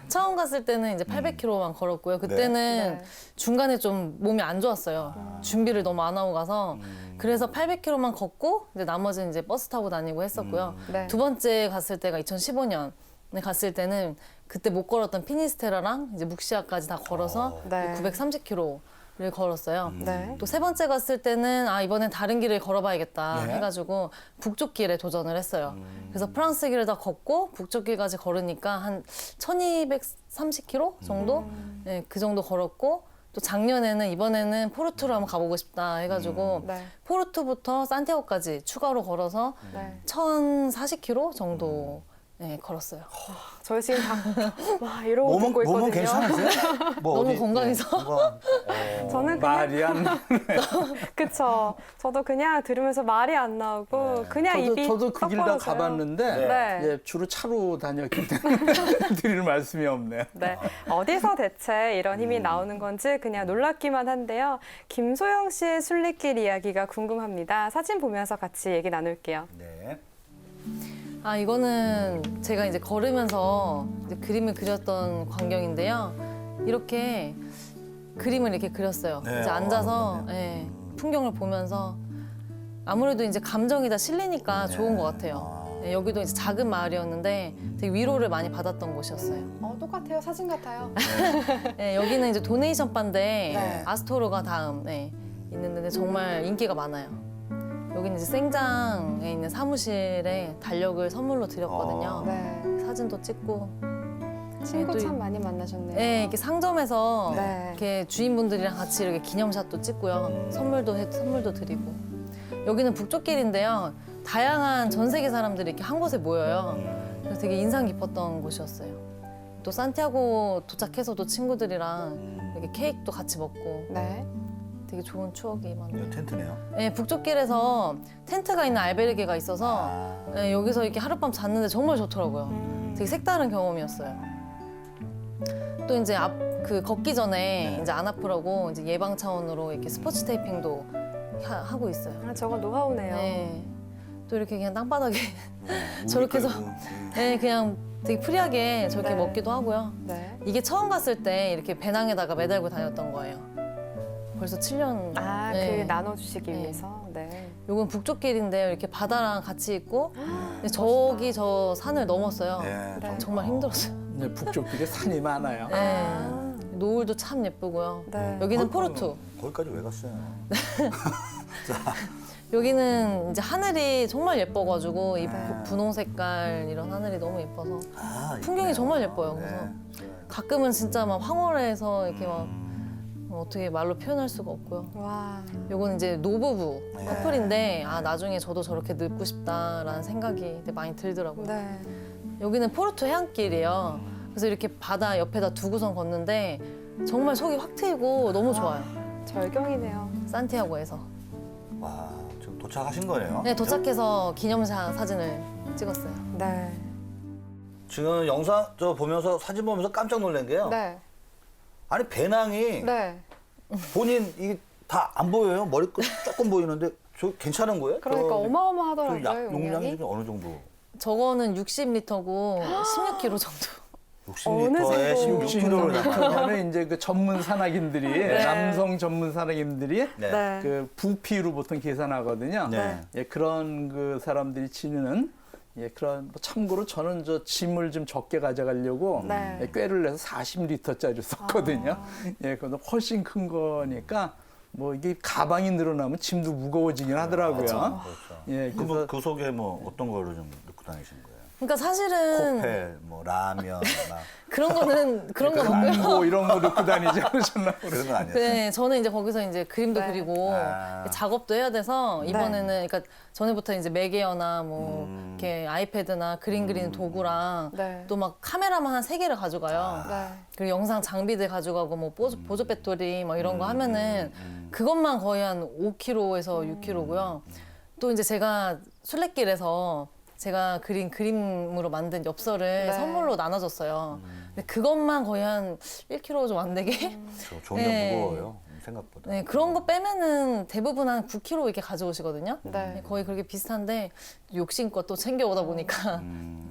처음 갔을 때는 이제 800km만 걸었고요. 그때는 네. 중간에 좀 몸이 안 좋았어요. 준비를 너무 안 하고 가서. 그래서 800km만 걷고 이제 나머지는 이제 버스 타고 다니고 했었고요. 네. 두 번째 갔을 때가 2015년에 갔을 때는 그때 못 걸었던 피니스테라랑 이제 묵시아까지 다 걸어서 네. 930km를 걸었어요. 네. 또 세 번째 갔을 때는 이번엔 다른 길을 걸어봐야겠다 네. 해가지고 북쪽 길에 도전을 했어요. 그래서 프랑스 길을 다 걷고 북쪽 길까지 걸으니까 한 1230km 정도? 네, 그 정도 걸었고 또 작년에는 이번에는 포르투를 한번 가보고 싶다 해가지고 네. 포르투부터 산티아고까지 추가로 걸어서 네. 1040km 정도 네, 걸었어요. 저희 지금 다 와, 이러고 듣고 있거든요. 몸은 괜찮으세요? 뭐 너무 어디, 건강해서. 저는 그냥 말이 안 나. 그쵸. 저도 그냥 들으면서 말이 안 나오고 그냥 입이 저도 그 길 다 썩 벌어져요. 가봤는데 네. 예, 주로 차로 다녔기 때문에 드릴 말씀이 없네요. 네. 어디서 대체 이런 힘이 나오는 건지 그냥 놀랍기만 한데요. 김소영 씨의 순례길 이야기가 궁금합니다. 사진 보면서 같이 얘기 나눌게요. 네. 이거는 제가 이제 걸으면서 이제 그림을 그렸던 광경인데요. 이렇게 그림을 이렇게 그렸어요. 네, 이제 앉아서 그렇네요. 예, 풍경을 보면서 아무래도 이제 감정이 다 실리니까 좋은 것 같아요. 예, 여기도 이제 작은 마을이었는데 되게 위로를 많이 받았던 곳이었어요. 똑같아요. 사진 같아요. 예, 여기는 이제 도네이션 바인데 네. 아스토로가 다음 있는데 정말 인기가 많아요. 여기는 이제 생장에 있는 사무실에 달력을 선물로 드렸거든요. 네. 사진도 찍고. 친구 또 참 많이 만나셨네요. 네, 이렇게 상점에서 네. 이렇게 주인분들이랑 같이 이렇게 기념샷도 찍고요. 선물도 드리고. 여기는 북쪽 길인데요. 다양한 전 세계 사람들이 이렇게 한 곳에 모여요. 그래서 되게 인상 깊었던 곳이었어요. 또 산티아고 도착해서도 친구들이랑 이렇게 케이크도 같이 먹고 네. 되게 좋은 추억이 많아요. 이거 텐트네요. 네, 북쪽 길에서 텐트가 있는 알베르게가 있어서 네, 여기서 이렇게 하룻밤 잤는데 정말 좋더라고요. 되게 색다른 경험이었어요. 또 이제 그 걷기 전에 이제 안 아프라고 이제 예방 차원으로 이렇게 스포츠 테이핑도 하고 있어요. 저건 노하우네요. 네. 또 이렇게 그냥 땅바닥에 저렇게 해서 네, 그냥 되게 프리하게 저렇게 네. 먹기도 하고요. 네. 이게 처음 갔을 때 이렇게 배낭에다가 매달고 다녔던 거예요. 벌써 7년. 그 나눠주시기 네. 위해서. 네. 요건 북쪽 길인데요. 이렇게 바다랑 같이 있고 근데 저기 저 산을 넘었어요. 네. 정말 힘들었어요. 네, 북쪽 길에 산이 많아요. 네. 노을도 참 예쁘고요. 네. 여기는 포르투. 거기까지 왜 갔어요? 여기는 이제 하늘이 정말 예뻐가지고 이 분홍 색깔 이런 하늘이 너무 예뻐서 풍경이 정말 예뻐요. 그래서 가끔은 진짜 막 황홀해서 이렇게 막 어떻게 말로 표현할 수가 없고요. 와. 요건 이제 노부부 커플인데 아 나중에 저도 저렇게 늙고 싶다라는 생각이 되게 많이 들더라고요. 네. 여기는 포르투 해안길이에요. 그래서 이렇게 바다 옆에다 두고선 걷는데 정말 속이 확 트이고 너무 좋아요. 절경이네요. 산티아고에서. 와, 지금 도착하신 거네요? 네, 도착해서 기념샷 사진을 찍었어요. 네. 지금 영상 저 보면서 사진 보면서 깜짝 놀란 게요. 네. 아니 배낭이 네. 본인 이게 다 안 보여요. 머리끝 조금 보이는데 저 괜찮은 거예요? 그러니까 저 어마어마하더라고요, 용량이 용량이. 지금 어느 정도? 저거는 60리터고 16kg 정도. 60리터에 정도? 16kg를 담아요. 그러면 이제 그 전문 산악인들이 남성 전문 산악인들이 네. 네. 그 부피로 보통 계산하거든요. 네. 예, 그런 그 사람들이 지니는 예, 그런 뭐 참고로 저는 저 짐을 좀 적게 가져가려고 네. 예, 꾀를 내서 40리터짜리 썼거든요. 예, 그건 훨씬 큰 거니까 뭐 이게 가방이 늘어나면 짐도 무거워지긴 하더라고요. 그렇죠. 예, 그, 그래서 그 속에 뭐 어떤 거를 좀 넣고 다니신 거예요? 그러니까 사실은 코펠, 뭐 라면, 막 그런 거는 그런 건 없고요. 뭐 이런 거 넣고 다니지 않으셨나 보네. 그런 건 아니었어요. 네, 저는 이제 거기서 이제 그림도 네. 그리고 아. 작업도 해야 돼서 이번에는 그러니까 전에부터 이제 매개어나 뭐 이렇게 아이패드나 그림 그리는 도구랑 네. 또 막 카메라만 한 3개를 가져가요. 네. 그리고 영상 장비들 가져가고 뭐 보조 배터리 뭐 이런 거 하면은 그것만 거의 한 5kg에서 6kg고요. 또 이제 제가 술래길에서 제가 그린 그림으로 만든 엽서를 네. 선물로 나눠줬어요. 근데 그것만 거의 한 1kg 좀 안 되게. 종량 네. 무거워요. 생각보다. 네, 그런 거 빼면은 대부분 한 9kg 이렇게 가져오시거든요. 네. 거의 그렇게 비슷한데 욕심껏 또 챙겨오다 보니까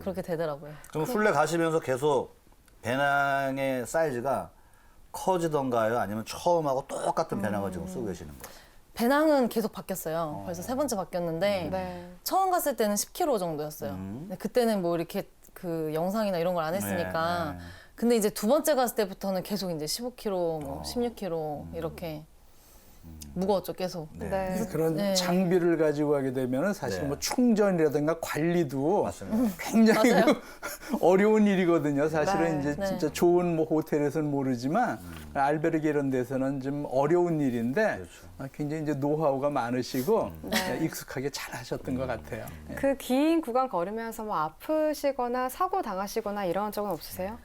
그렇게 되더라고요. 그럼 술래 가시면서 계속 배낭의 사이즈가 커지던가요? 아니면 처음하고 똑같은 배낭을 지금 쓰고 계시는 거예요? 배낭은 계속 바뀌었어요. 벌써 3번째 바뀌었는데 네. 처음 갔을 때는 10kg 정도였어요. 근데 그때는 뭐 이렇게 그 영상이나 이런 걸 안 했으니까. 네, 네. 근데 이제 2번째 갔을 때부터는 계속 이제 15kg, 뭐 16kg 이렇게 무거웠죠, 계속. 네. 네. 그런 네. 장비를 가지고 가게 되면 사실 네. 뭐 충전이라든가 관리도 맞습니다. 굉장히 맞아요. 그 어려운 일이거든요. 사실은 네. 이제 네. 진짜 좋은 뭐 호텔에서는 모르지만 알베르게 이런 데서는 좀 어려운 일인데 그렇죠. 굉장히 이제 노하우가 많으시고 네. 익숙하게 잘 하셨던 것 같아요. 예. 그 긴 구간 걸으면서 뭐 아프시거나 사고 당하시거나 이런 적은 없으세요?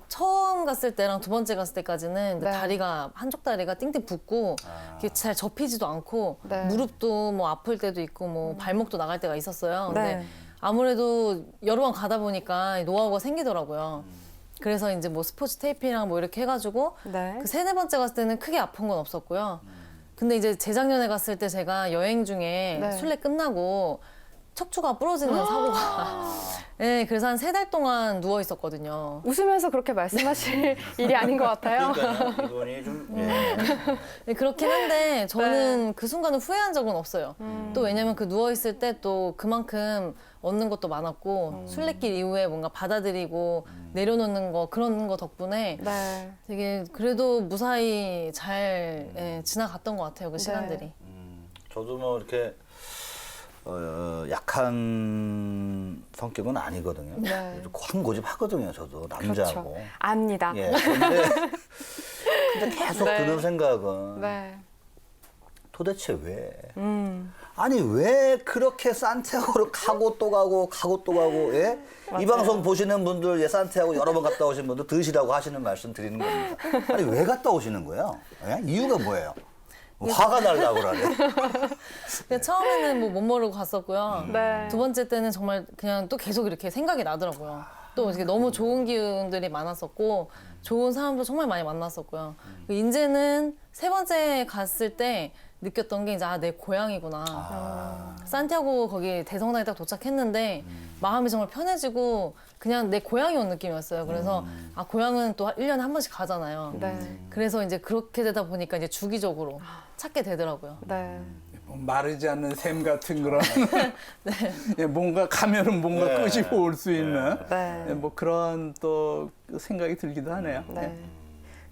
처음 갔을 때랑 2번째 갔을 때까지는 네. 다리가 한쪽 다리가 띵띵 붓고 이게 잘 접히지도 않고 네. 무릎도 뭐 아플 때도 있고 뭐 발목도 나갈 때가 있었어요. 근데 네. 아무래도 여러 번 가다 보니까 노하우가 생기더라고요. 그래서 이제 뭐 스포츠 테이핑이랑 뭐 이렇게 해가지고 네. 그 3, 4번째 갔을 때는 크게 아픈 건 없었고요. 근데 이제 재작년에 갔을 때 제가 여행 중에 네. 술래 끝나고 척추가 부러지는 사고가 네, 그래서 한 3달 동안 누워 있었거든요. 웃으면서 그렇게 말씀하실 일이 아닌 것 같아요. 그러니까요. 이번이 좀 예. 네, 그렇긴 한데 저는 그 순간을 후회한 적은 없어요. 또 왜냐면 그 누워 있을 때 또 그만큼 얻는 것도 많았고 술래길 이후에 뭔가 받아들이고 내려놓는 거 그런 거 덕분에 네. 되게 그래도 무사히 잘 예, 지나갔던 것 같아요. 그 시간들이. 저도 뭐 이렇게 약한 성격은 아니거든요. 네. 한 고집하거든요. 저도 남자고. 그렇죠. 압니다. 예. 근데 계속 네. 드는 생각은 네. 도대체 왜? 아니 왜 그렇게 산티아고를 가고 또 가고 예? 이 방송 보시는 분들 예 산티아고 여러 번 갔다 오신 분들 드시라고 하시는 말씀 드리는 겁니다. 아니 왜 갔다 오시는 거예요? 예? 이유가 뭐예요? 화가 날라고 그러네. 근데 처음에는 뭐 못 모르고 갔었고요. 네. 2번째 때는 정말 그냥 또 계속 이렇게 생각이 나더라고요. 또 이렇게 너무 좋은 기운들이 많았었고 좋은 사람도 정말 많이 만났었고요. 이제는 3번째 갔을 때 느꼈던 게 이제 내 고향이구나. 산티아고 거기 대성당에 딱 도착했는데 마음이 정말 편해지고 그냥 내 고향이 온 느낌이었어요. 그래서 고향은 또 1년에 한 번씩 가잖아요. 네. 그래서 이제 그렇게 되다 보니까 이제 주기적으로 찾게 되더라고요. 네. 뭐 마르지 않는 샘 같은 그런 예, 뭔가 가면은 뭔가 네. 끄집어 올 수 있는 네. 예, 뭐 그런 또 생각이 들기도 하네요. 네.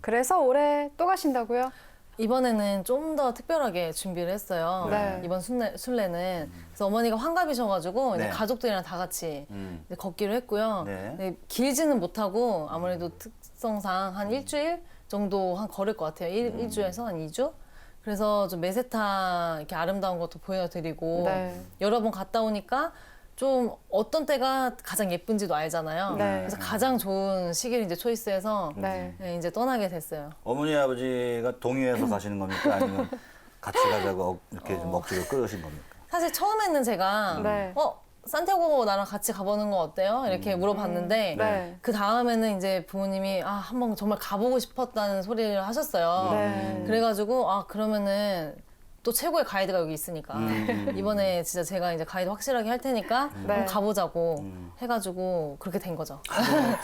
그래서 올해 또 가신다고요? 이번에는 좀 더 특별하게 준비를 했어요. 네. 이번 순례는. 그래서 어머니가 환갑이셔가지고 이제 네. 가족들이랑 다 같이 이제 걷기로 했고요. 네. 네, 길지는 못하고 아무래도 특성상 한 일주일 정도 한 걸을 것 같아요. 일주에서 한 2주? 그래서 좀 메세타 이렇게 아름다운 것도 보여드리고 네. 여러 번 갔다 오니까 좀 어떤 때가 가장 예쁜지도 알잖아요. 네. 그래서 가장 좋은 시기를 이제 초이스해서 네. 네, 이제 떠나게 됐어요. 어머니 아버지가 동의해서 가시는 겁니까? 아니면 같이 가자고 이렇게 좀 억지로 끌으신 겁니까? 사실 처음에는 제가 네. 산티아고 나랑 같이 가보는 거 어때요? 이렇게 물어봤는데 네. 그 다음에는 이제 부모님이 한번 정말 가보고 싶었다는 소리를 하셨어요. 네. 그래가지고 그러면은 또 최고의 가이드가 여기 있으니까 이번에 진짜 제가 이제 가이드 확실하게 할 테니까 한번 가보자고 해가지고 그렇게 된 거죠.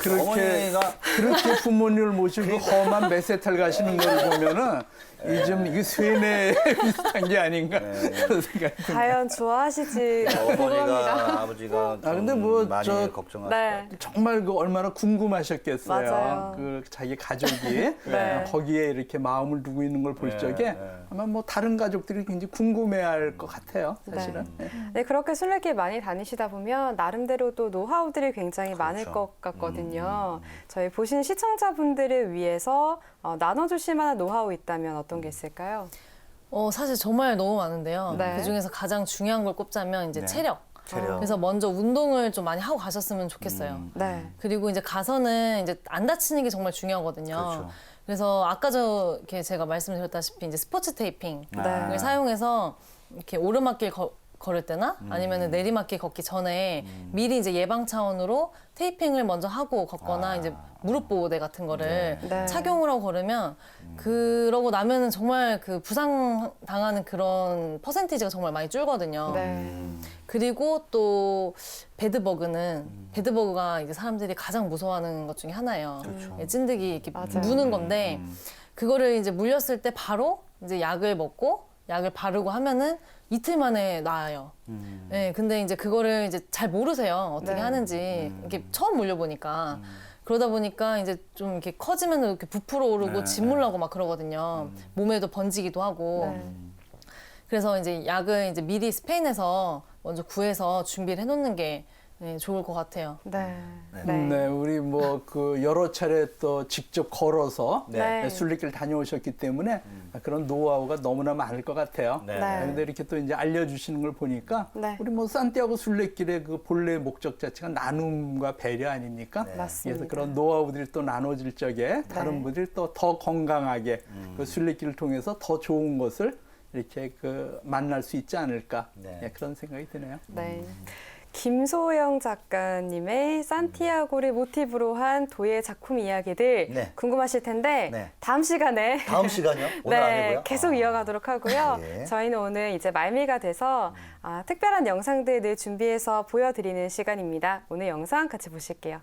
그렇게 어머니가 그렇게 부모님을 모시고 험한 메세탈 가시는 걸 보면은 이게 쇠뇌 비슷한 게 아닌가 그런 생각이 듭니다. 과연 좋아하실지 궁금합니다. 어머니가 아버지가 근데 좀 뭐 많이 저- 걱정하실 네. 정말 얼마나 궁금하셨겠어요. 맞아요. 그 자기 가족이 네. 거기에 이렇게 마음을 두고 있는 걸 볼 적에 아마 뭐 다른 가족들이 굉장히 궁금해할 것 같아요. 사실은. 네. 네, 그렇게 순례길 많이 다니시다 보면 나름대로 또 노하우들이 굉장히 많을 그렇죠. 것 같거든요. 저희 보신 시청자분들을 위해서 나눠주실 만한 노하우 있다면 어떤 게 있을까요? 사실 정말 너무 많은데요. 네. 그 중에서 가장 중요한 걸 꼽자면 이제 네. 체력. 체력. 그래서 먼저 운동을 좀 많이 하고 가셨으면 좋겠어요. 네. 그리고 이제 가서는 이제 안 다치는 게 정말 중요하거든요. 그렇죠. 그래서 아까 이렇게 제가 말씀드렸다시피 이제 스포츠 테이핑을 네. 사용해서 이렇게 오르막길 걸을 때나 아니면 내리막길 걷기 전에 미리 이제 예방 차원으로 테이핑을 먼저 하고 걷거나 이제 무릎 보호대 같은 거를 네. 착용을 하고 걸으면 그러고 나면은 정말 그 부상 당하는 그런 퍼센티지가 정말 많이 줄거든요. 네. 그리고 또 배드버그가 이제 사람들이 가장 무서워하는 것 중에 하나예요. 예, 찐득이 이렇게 맞아요. 무는 건데 그거를 이제 물렸을 때 바로 이제 약을 먹고 약을 바르고 하면은 이틀 만에 나아요. 네, 근데 이제 그거를 이제 잘 모르세요. 어떻게 네. 하는지. 이렇게 처음 물려보니까. 그러다 보니까 이제 좀 이렇게 커지면 이렇게 부풀어 오르고 진물 나고 막 그러거든요. 몸에도 번지기도 하고. 네. 그래서 이제 약을 이제 미리 스페인에서 먼저 구해서 준비를 해놓는 게 좋을 것 같아요. 네. 네, 우리 뭐 그 여러 차례 또 직접 걸어서 네. 순례길 다녀오셨기 때문에 그런 노하우가 너무나 많을 것 같아요. 네. 네. 근데 이렇게 또 이제 알려주시는 걸 보니까 네. 우리 뭐 산티아고 순례길의 그 본래 목적 자체가 나눔과 배려 아닙니까? 맞습니다. 그래서 그런 노하우들이 또 나눠질 적에 다른 분들이 또 더 건강하게 그 순례길을 통해서 더 좋은 것을 이렇게 그 만날 수 있지 않을까 네. 그런 생각이 드네요. 네. 김소영 작가님의 산티아고를 모티브로 한 도예 작품 이야기들 네. 궁금하실 텐데 네. 다음 시간에 다음 시간이요? 오늘 아니고요? 계속 이어가도록 하고요. 예. 저희는 오늘 이제 말미가 돼서 특별한 영상들 늘 준비해서 보여드리는 시간입니다. 오늘 영상 같이 보실게요.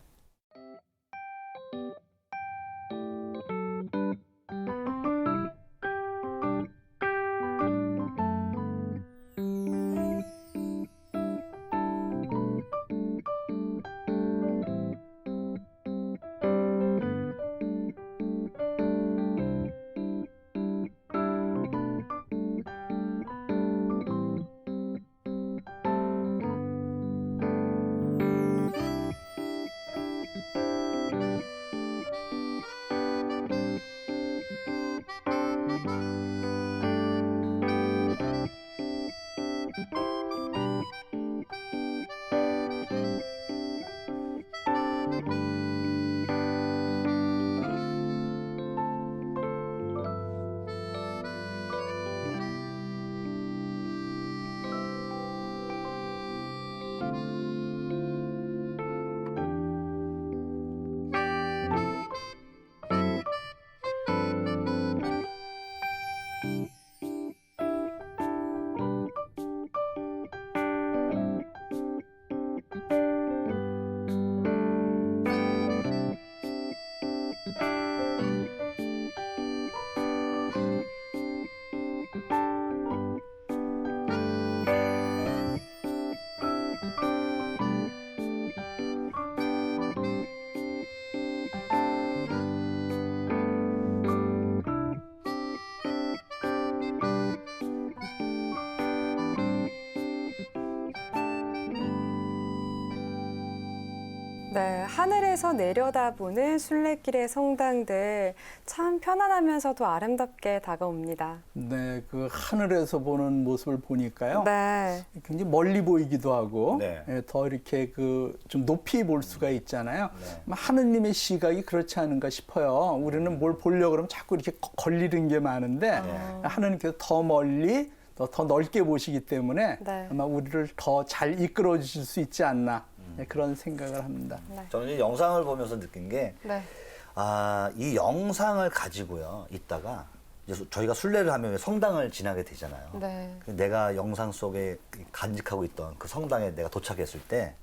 네, 하늘에서 내려다보는 순례길의 성당들 참 편안하면서도 아름답게 다가옵니다. 네, 그 하늘에서 보는 모습을 보니까요. 네. 굉장히 멀리 보이기도 하고 네. 예, 더 이렇게 그 좀 높이 볼 수가 있잖아요. 네. 하느님의 시각이 그렇지 않은가 싶어요. 우리는 뭘 보려고 그러면 자꾸 이렇게 걸리는 게 많은데 하느님께서 더 멀리 더 넓게 보시기 때문에 네. 아마 우리를 더 잘 이끌어 주실 수 있지 않나 예, 그런 생각을 합니다. 저는 이 영상을 보면서 느낀 게 네. 이 영상을 가지고요, 있다가 이제 저희가 순례를 하면 성당을 지나게 되잖아요. 네. 내가 영상 속에 간직하고 있던 그 성당에 내가 도착했을 때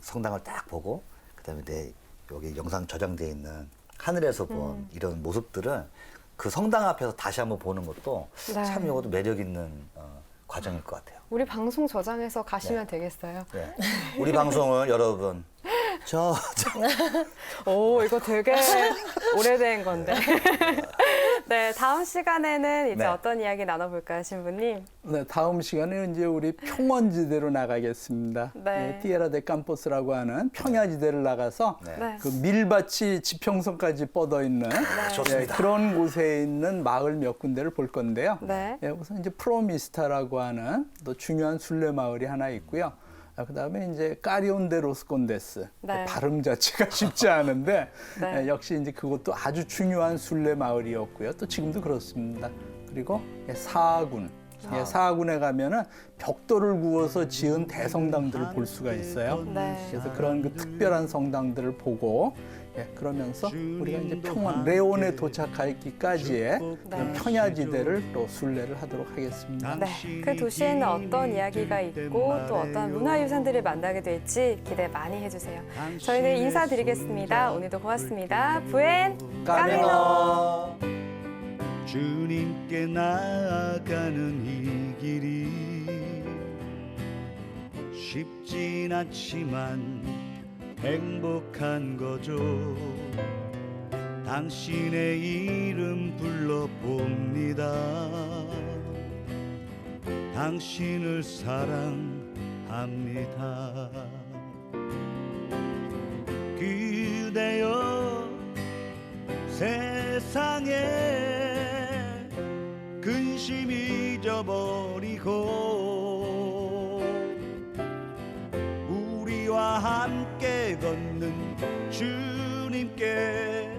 성당을 딱 보고 그다음에 내 여기 영상 저장돼 있는 하늘에서 본 이런 모습들을 그 성당 앞에서 다시 한번 보는 것도 네. 참 이것도 매력 있는 과정일 것 같아요. 우리 방송 저장해서 가시면 되겠어요. 네. 우리 방송은 여러분 오, 이거 되게 오래된 건데. 네, 다음 시간에는 이제 네. 어떤 이야기 나눠볼까요, 신부님? 네, 다음 시간에 이제 우리 평원지대로 나가겠습니다. 네. 예, 티에라 데 campos라고 하는 평야지대를 나가서 네. 그 밀밭이 지평선까지 뻗어 있는 좋습니다. 그런 곳에 있는 마을 몇 군데를 볼 건데요. 네. 예, 우선 이제 프로미스타라고 하는 또 중요한 순례 마을이 하나 있고요. 그다음에 이제 까리온데 로스콘데스 네. 발음 자체가 쉽지 않은데 네. 역시 이제 그것도 아주 중요한 순례 마을이었고요. 또 지금도 그렇습니다. 그리고 사하군. 사하군에 가면은 벽돌을 구워서 지은 대성당들을 볼 수가 있어요. 네. 그래서 그런 그 특별한 성당들을 보고 그러면서 우리가 이제 평원 레온에 도착하기까지의 그런 평야지대를 또 순례를 하도록 하겠습니다. 네, 그 도시에는 어떤 이야기가 있고 또 어떤 문화유산들을 만나게 될지 기대 많이 해주세요. 저희는 인사드리겠습니다. 오늘도 고맙습니다. 부엔 까미노. 주님께 나아가는 이 길이 쉽진 않지만 행복한 거죠. 당신의 이름 불러봅니다. 당신을 사랑합니다. 그대여 세상에 근심 잊어버리고 우리와 함께 걷는 주님께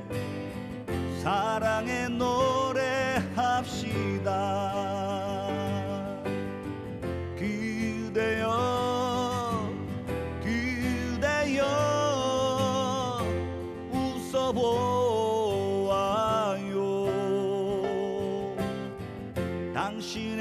사랑의 노래합시다. 그대여 그대여 웃어보아요. 당신